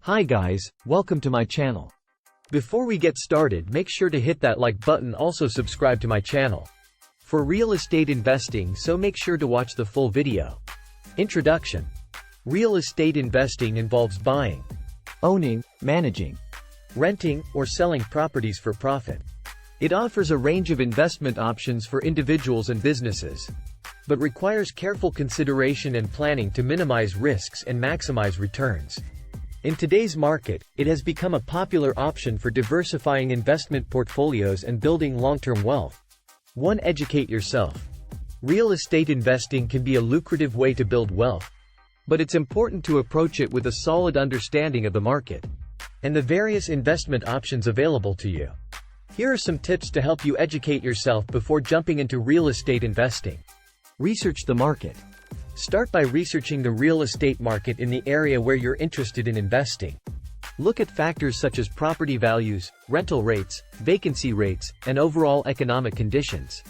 Hi guys, welcome to my channel. Before we get started, make sure to hit that like button, also subscribe to my channel for real estate investing, so make sure to watch the full video. Introduction. Real estate investing involves buying, owning, managing, renting, or selling properties for profit. It offers a range of investment options for individuals and businesses, but requires careful consideration and planning to minimize risks and maximize returns. In today's market, it has become a popular option for diversifying investment portfolios and building long-term wealth. 1. Educate yourself. Real estate investing can be a lucrative way to build wealth, but it's important to approach it with a solid understanding of the market and the various investment options available to you. Here are some tips to help you educate yourself before jumping into real estate investing. Research the market. Start by researching the real estate market in the area where you're interested in investing. Look at factors such as property values, rental rates, vacancy rates, and overall economic conditions.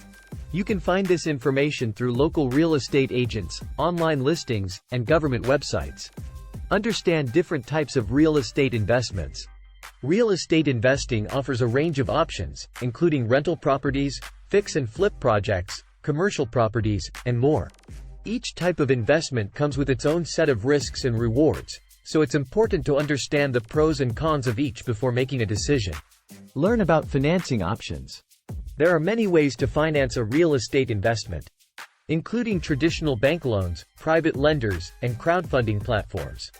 You can find this information through local real estate agents, online listings, and government websites. Understand different types of real estate investments. Real estate investing offers a range of options, including rental properties, fix and flip projects, commercial properties, and more. Each type of investment comes with its own set of risks and rewards, so it's important to understand the pros and cons of each before making a decision. Learn about financing options. There are many ways to finance a real estate investment, including traditional bank loans, private lenders, and crowdfunding platforms.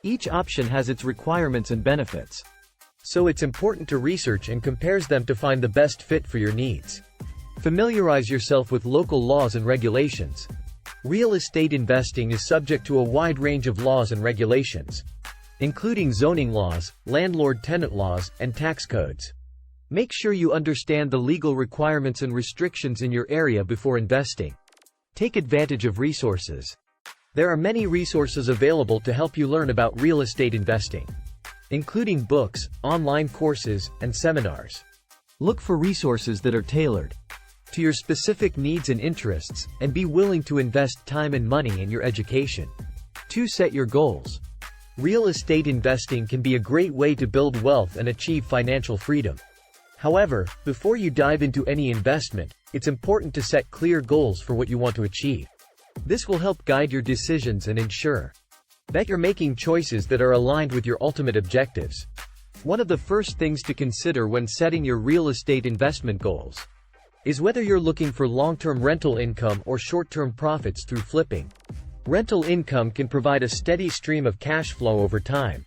Each option has its requirements and benefits, so it's important to research and compare them to find the best fit for your needs. Familiarize yourself with local laws and regulations. Real estate investing is subject to a wide range of laws and regulations, including zoning laws, landlord-tenant laws, and tax codes. Make sure you understand the legal requirements and restrictions in your area before investing. Take advantage of resources. There are many resources available to help you learn about real estate investing, including books, online courses, and seminars. Look for resources that are tailored to your specific needs and interests, and be willing to invest time and money in your education. 2. Set your goals. Real estate investing can be a great way to build wealth and achieve financial freedom. However, before you dive into any investment, it's important to set clear goals for what you want to achieve. This will help guide your decisions and ensure that you're making choices that are aligned with your ultimate objectives. One of the first things to consider when setting your real estate investment goals is whether you're looking for long-term rental income or short-term profits through flipping. Rental income can provide a steady stream of cash flow over time,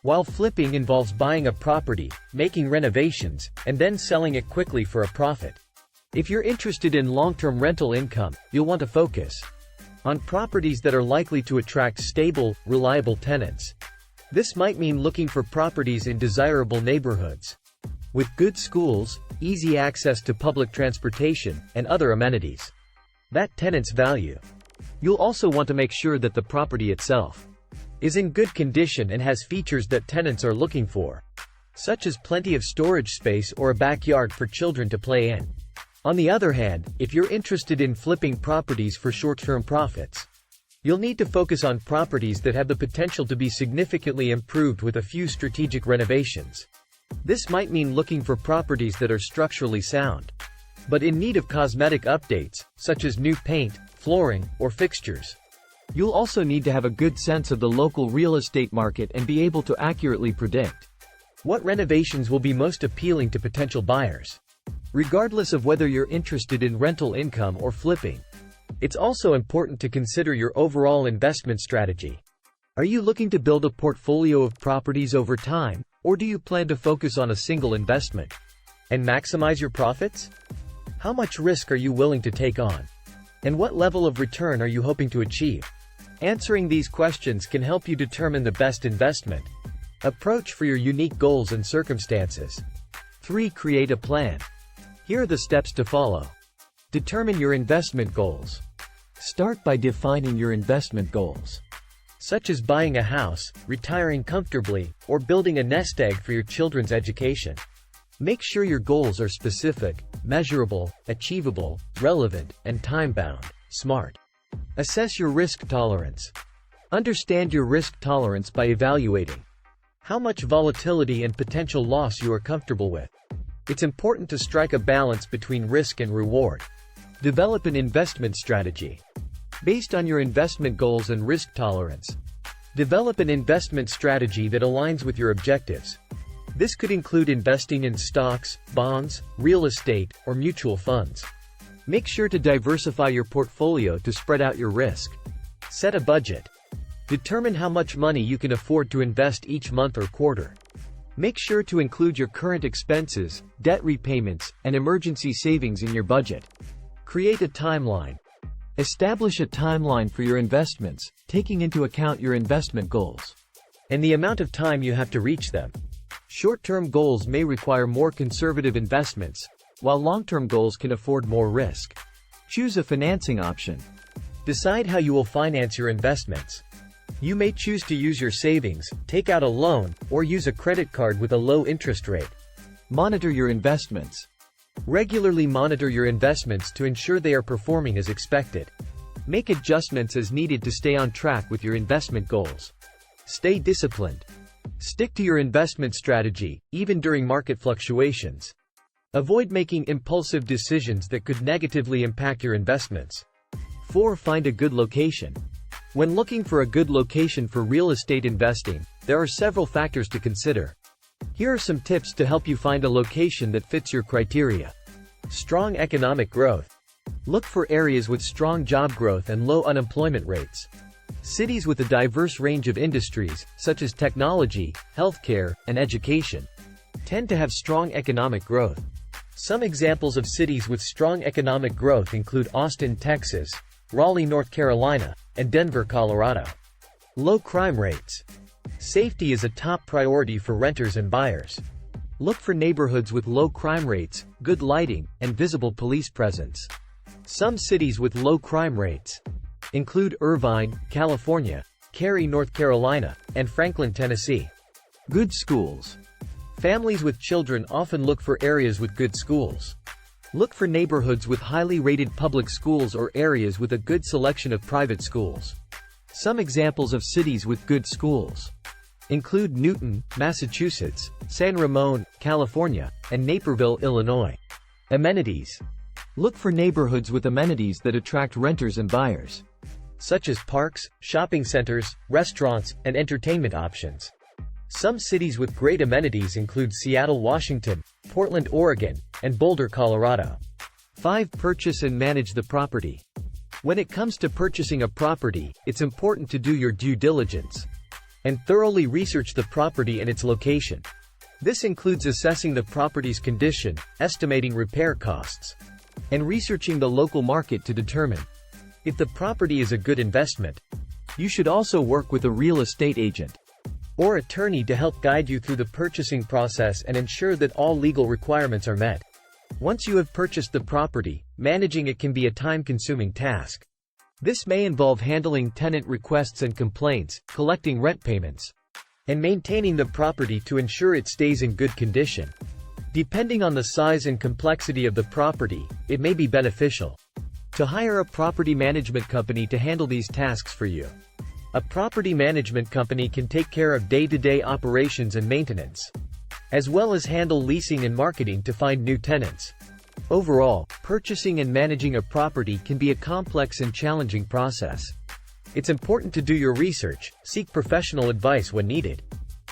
while flipping involves buying a property, making renovations, and then selling it quickly for a profit. If you're interested in long-term rental income, you'll want to focus on properties that are likely to attract stable, reliable tenants. This might mean looking for properties in desirable neighborhoods with good schools, easy access to public transportation, and other amenities that tenants value. You'll also want to make sure that the property itself is in good condition and has features that tenants are looking for, such as plenty of storage space or a backyard for children to play in. On the other hand, if you're interested in flipping properties for short-term profits, you'll need to focus on properties that have the potential to be significantly improved with a few strategic renovations. This might mean looking for properties that are structurally sound, but in need of cosmetic updates, such as new paint, flooring, or fixtures. You'll also need to have a good sense of the local real estate market and be able to accurately predict what renovations will be most appealing to potential buyers. Regardless of whether you're interested in rental income or flipping, it's also important to consider your overall investment strategy. Are you looking to build a portfolio of properties over time, or do you plan to focus on a single investment and maximize your profits? How much risk are you willing to take on? And what level of return are you hoping to achieve? Answering these questions can help you determine the best investment approach for your unique goals and circumstances. 3. Create a plan. Here are the steps to follow. Determine your investment goals. Start by defining your investment goals, such as buying a house, retiring comfortably, or building a nest egg for your children's education. Make sure your goals are specific, measurable, achievable, relevant, and time-bound. Smart. Assess your risk tolerance. Understand your risk tolerance by evaluating How much volatility and potential loss you are comfortable with. It's important to strike a balance between risk and reward. Develop an investment strategy. Based on your investment goals and risk tolerance, develop an investment strategy that aligns with your objectives. This could include investing in stocks, bonds, real estate, or mutual funds. Make sure to diversify your portfolio to spread out your risk. Set a budget. Determine how much money you can afford to invest each month or quarter. Make sure to include your current expenses, debt repayments, and emergency savings in your budget. Create a timeline. Establish a timeline for your investments, taking into account your investment goals and the amount of time you have to reach them. Short-term goals may require more conservative investments, while long-term goals can afford more risk. Choose a financing option. Decide how you will finance your investments. You may choose to use your savings, take out a loan, or use a credit card with a low interest rate. Monitor your investments. Regularly monitor your investments to ensure they are performing as expected. Make adjustments as needed to stay on track with your investment goals. Stay disciplined. Stick to your investment strategy, even during market fluctuations. Avoid making impulsive decisions that could negatively impact your investments. 4. Find a good location. When looking for a good location for real estate investing, there are several factors to consider. Here are some tips to help you find a location that fits your criteria. Strong economic growth. Look for areas with strong job growth and low unemployment rates. Cities with a diverse range of industries, such as technology, healthcare, and education, tend to have strong economic growth. Some examples of cities with strong economic growth include Austin, Texas, Raleigh, North Carolina, and Denver, Colorado. Low crime rates. Safety is a top priority for renters and buyers. Look for neighborhoods with low crime rates, good lighting, and visible police presence. Some cities with low crime rates include Irvine, California, Cary, North Carolina, and Franklin, Tennessee. Good schools. Families with children often look for areas with good schools. Look for neighborhoods with highly rated public schools or areas with a good selection of private schools. Some examples of cities with good schools include Newton, Massachusetts, San Ramon, California, and Naperville, Illinois. Amenities. Look for neighborhoods with amenities that attract renters and buyers, such as parks, shopping centers, restaurants, and entertainment options. Some cities with great amenities include Seattle, Washington, Portland, Oregon, and Boulder, Colorado. 5. Purchase and manage the property. When it comes to purchasing a property, it's important to do your due diligence and thoroughly research the property and its location. This includes assessing the property's condition, estimating repair costs, and researching the local market to determine if the property is a good investment. You should also work with a real estate agent or attorney to help guide you through the purchasing process and ensure that all legal requirements are met. Once you have purchased the property, managing it can be a time-consuming task. This may involve handling tenant requests and complaints, collecting rent payments, and maintaining the property to ensure it stays in good condition. Depending on the size and complexity of the property, it may be beneficial to hire a property management company to handle these tasks for you. A property management company can take care of day-to-day operations and maintenance, as well as handle leasing and marketing to find new tenants. Overall, purchasing and managing a property can be a complex and challenging process. It's important to do your research, seek professional advice when needed,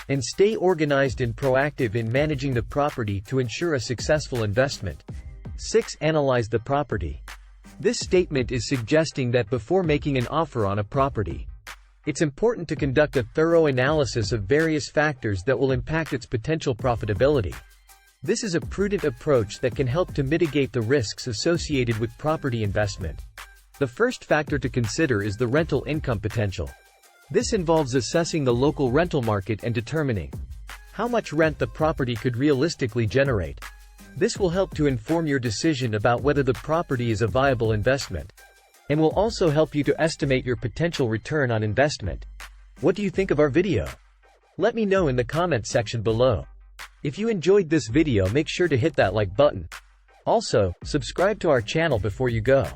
and stay organized and proactive in managing the property to ensure a successful investment. 6. Analyze the property. This statement is suggesting that before making an offer on a property, it's important to conduct a thorough analysis of various factors that will impact its potential profitability. This is a prudent approach that can help to mitigate the risks associated with property investment. The first factor to consider is the rental income potential. This involves assessing the local rental market and determining how much rent the property could realistically generate. This will help to inform your decision about whether the property is a viable investment, and will also help you to estimate your potential return on investment. What do you think of our video? Let me know in the comments section below. If you enjoyed this video, make sure to hit that like button. Also, subscribe to our channel before you go.